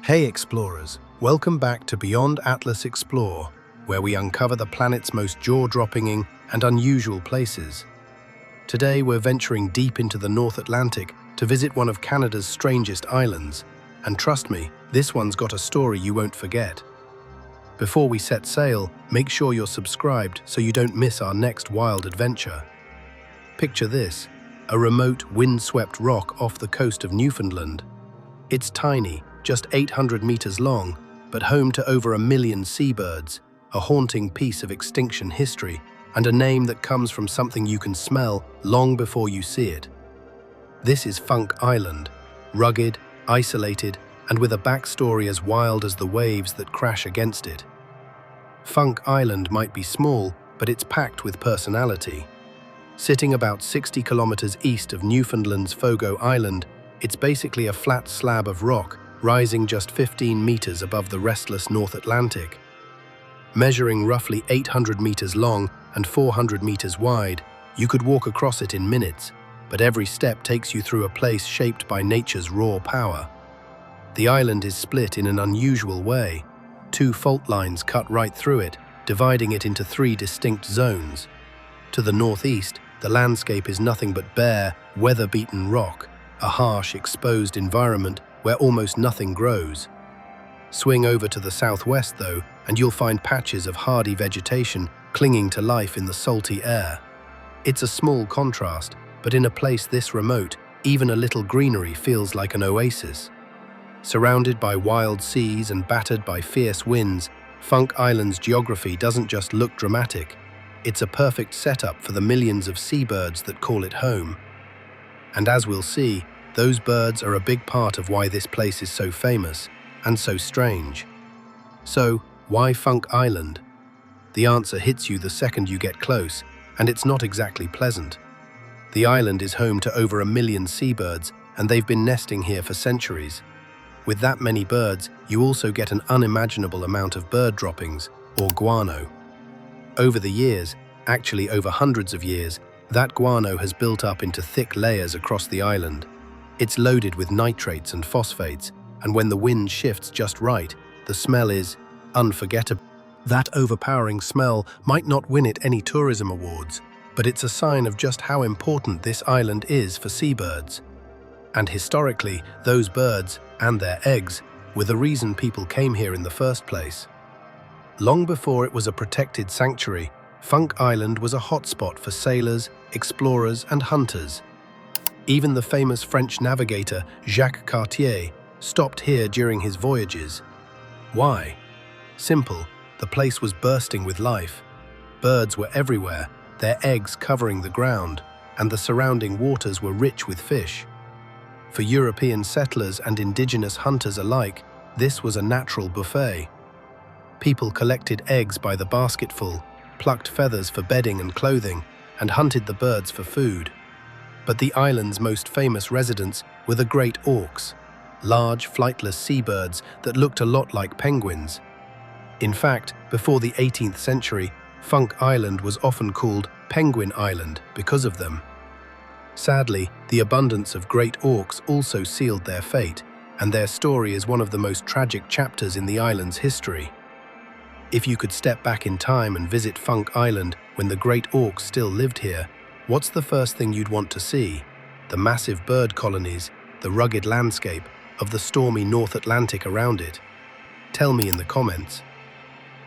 Hey explorers, welcome back to Beyond Atlas Explore, where we uncover the planet's most jaw-dropping and unusual places. Today we're venturing deep into the North Atlantic to visit one of Canada's strangest islands, and trust me, this one's got a story you won't forget. Before we set sail, make sure you're subscribed so you don't miss our next wild adventure. Picture this, a remote, windswept rock off the coast of Newfoundland. It's tiny, just 800 meters long, but home to over 1 million seabirds, a haunting piece of extinction history, and a name that comes from something you can smell long before you see it. This is Funk Island, rugged, isolated, and with a backstory as wild as the waves that crash against it. Funk Island might be small, but it's packed with personality. Sitting about 60 kilometers east of Newfoundland's Fogo Island, it's basically a flat slab of rock rising just 15 meters above the restless North Atlantic. Measuring roughly 800 meters long and 400 meters wide, you could walk across it in minutes, but every step takes you through a place shaped by nature's raw power. The island is split in an unusual way. 2 fault lines cut right through it, dividing it into 3 distinct zones. To the northeast, the landscape is nothing but bare, weather-beaten rock, a harsh, exposed environment where almost nothing grows. Swing over to the southwest, though, and you'll find patches of hardy vegetation clinging to life in the salty air. It's a small contrast, but in a place this remote, even a little greenery feels like an oasis. Surrounded by wild seas and battered by fierce winds, Funk Island's geography doesn't just look dramatic. It's a perfect setup for the millions of seabirds that call it home. And as we'll see, those birds are a big part of why this place is so famous and so strange. So, why Funk Island? The answer hits you the second you get close, and it's not exactly pleasant. The island is home to over 1 million seabirds, and they've been nesting here for centuries. With that many birds, you also get an unimaginable amount of bird droppings, or guano. Over the years, actually over hundreds of years, that guano has built up into thick layers across the island. It's loaded with nitrates and phosphates, and when the wind shifts just right, the smell is unforgettable. That overpowering smell might not win it any tourism awards, but it's a sign of just how important this island is for seabirds. And historically, those birds, and their eggs, were the reason people came here in the first place. Long before it was a protected sanctuary, Funk Island was a hotspot for sailors, explorers, and hunters. Even the famous French navigator Jacques Cartier stopped here during his voyages. Why? Simple, the place was bursting with life. Birds were everywhere, their eggs covering the ground, and the surrounding waters were rich with fish. For European settlers and indigenous hunters alike, this was a natural buffet. People collected eggs by the basketful, plucked feathers for bedding and clothing, and hunted the birds for food. But the island's most famous residents were the great auks, large, flightless seabirds that looked a lot like penguins. In fact, before the 18th century, Funk Island was often called Penguin Island because of them. Sadly, the abundance of great auks also sealed their fate, and their story is one of the most tragic chapters in the island's history. If you could step back in time and visit Funk Island when the great auks still lived here, what's the first thing you'd want to see? The massive bird colonies, the rugged landscape of the stormy North Atlantic around it? Tell me in the comments.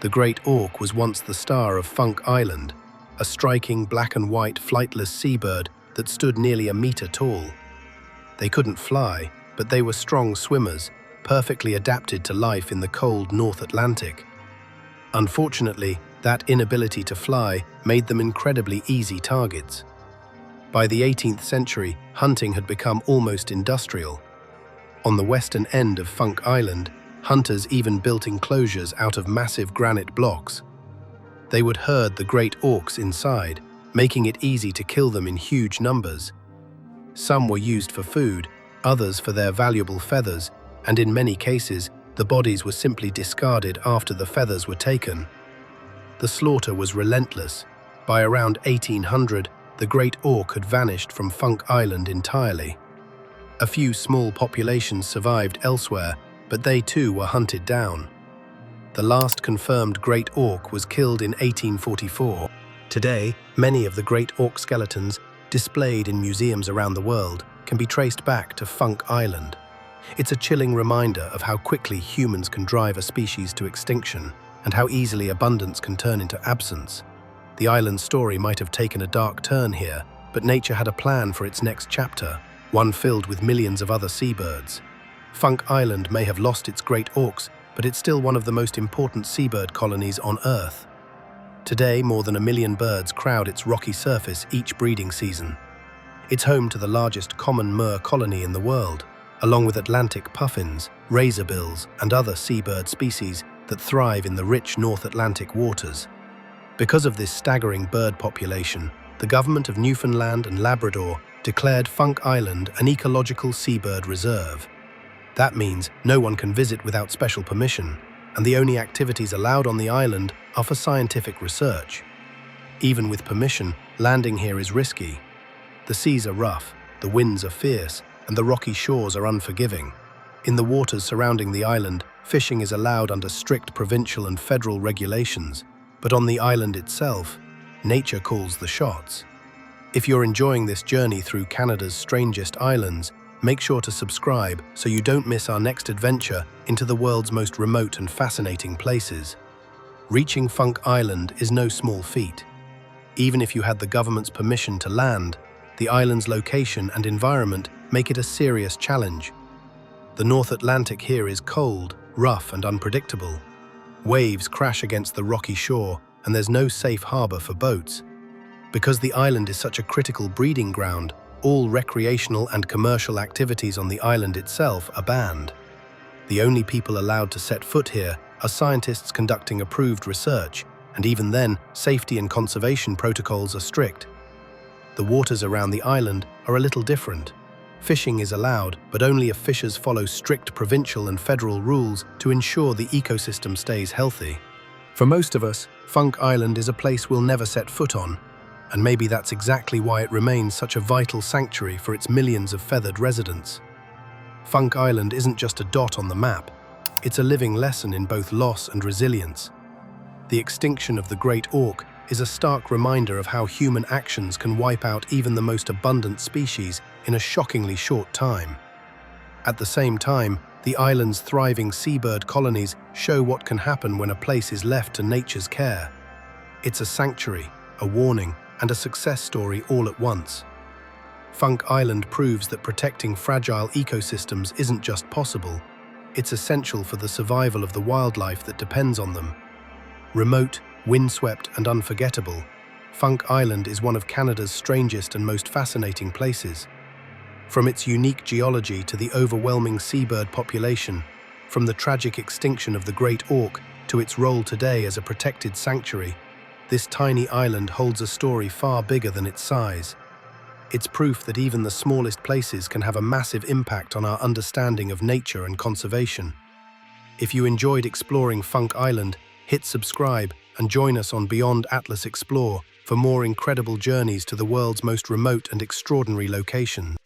The great auk was once the star of Funk Island, a striking black and white flightless seabird that stood nearly 1 meter tall. They couldn't fly, but they were strong swimmers, perfectly adapted to life in the cold North Atlantic. Unfortunately, that inability to fly made them incredibly easy targets. By the 18th century, hunting had become almost industrial. On the western end of Funk Island, hunters even built enclosures out of massive granite blocks. They would herd the great auks inside, making it easy to kill them in huge numbers. Some were used for food, others for their valuable feathers, and in many cases, the bodies were simply discarded after the feathers were taken. The slaughter was relentless. By around 1800, the great auk had vanished from Funk Island entirely. A few small populations survived elsewhere, but they too were hunted down. The last confirmed great auk was killed in 1844. Today, many of the great auk skeletons displayed in museums around the world can be traced back to Funk Island. It's a chilling reminder of how quickly humans can drive a species to extinction and how easily abundance can turn into absence. The island's story might have taken a dark turn here, but nature had a plan for its next chapter, one filled with millions of other seabirds. Funk Island may have lost its great auks, but it's still one of the most important seabird colonies on Earth. Today, more than 1 million birds crowd its rocky surface each breeding season. It's home to the largest common murre colony in the world, along with Atlantic puffins, razorbills, and other seabird species that thrive in the rich North Atlantic waters. Because of this staggering bird population, the government of Newfoundland and Labrador declared Funk Island an ecological seabird reserve. That means no one can visit without special permission, and the only activities allowed on the island are for scientific research. Even with permission, landing here is risky. The seas are rough, the winds are fierce, and the rocky shores are unforgiving. In the waters surrounding the island, fishing is allowed under strict provincial and federal regulations, but on the island itself, nature calls the shots. If you're enjoying this journey through Canada's strangest islands, make sure to subscribe so you don't miss our next adventure into the world's most remote and fascinating places. Reaching Funk Island is no small feat. Even if you had the government's permission to land, the island's location and environment make it a serious challenge. The North Atlantic here is cold, rough, and unpredictable. Waves crash against the rocky shore, and there's no safe harbor for boats. Because the island is such a critical breeding ground, all recreational and commercial activities on the island itself are banned. The only people allowed to set foot here are scientists conducting approved research, and even then, safety and conservation protocols are strict. The waters around the island are a little different. Fishing is allowed, but only if fishers follow strict provincial and federal rules to ensure the ecosystem stays healthy. For most of us, Funk Island is a place we'll never set foot on, and maybe that's exactly why it remains such a vital sanctuary for its millions of feathered residents. Funk Island isn't just a dot on the map, it's a living lesson in both loss and resilience. The extinction of the great auk is a stark reminder of how human actions can wipe out even the most abundant species in a shockingly short time. At the same time, the island's thriving seabird colonies show what can happen when a place is left to nature's care. It's a sanctuary, a warning, and a success story all at once. Funk Island proves that protecting fragile ecosystems isn't just possible, it's essential for the survival of the wildlife that depends on them. Remote, windswept, and unforgettable, Funk Island is one of Canada's strangest and most fascinating places. From its unique geology to the overwhelming seabird population, from the tragic extinction of the great auk to its role today as a protected sanctuary, this tiny island holds a story far bigger than its size. It's proof that even the smallest places can have a massive impact on our understanding of nature and conservation. If you enjoyed exploring Funk Island, hit subscribe and join us on Beyond Atlas Explore for more incredible journeys to the world's most remote and extraordinary locations.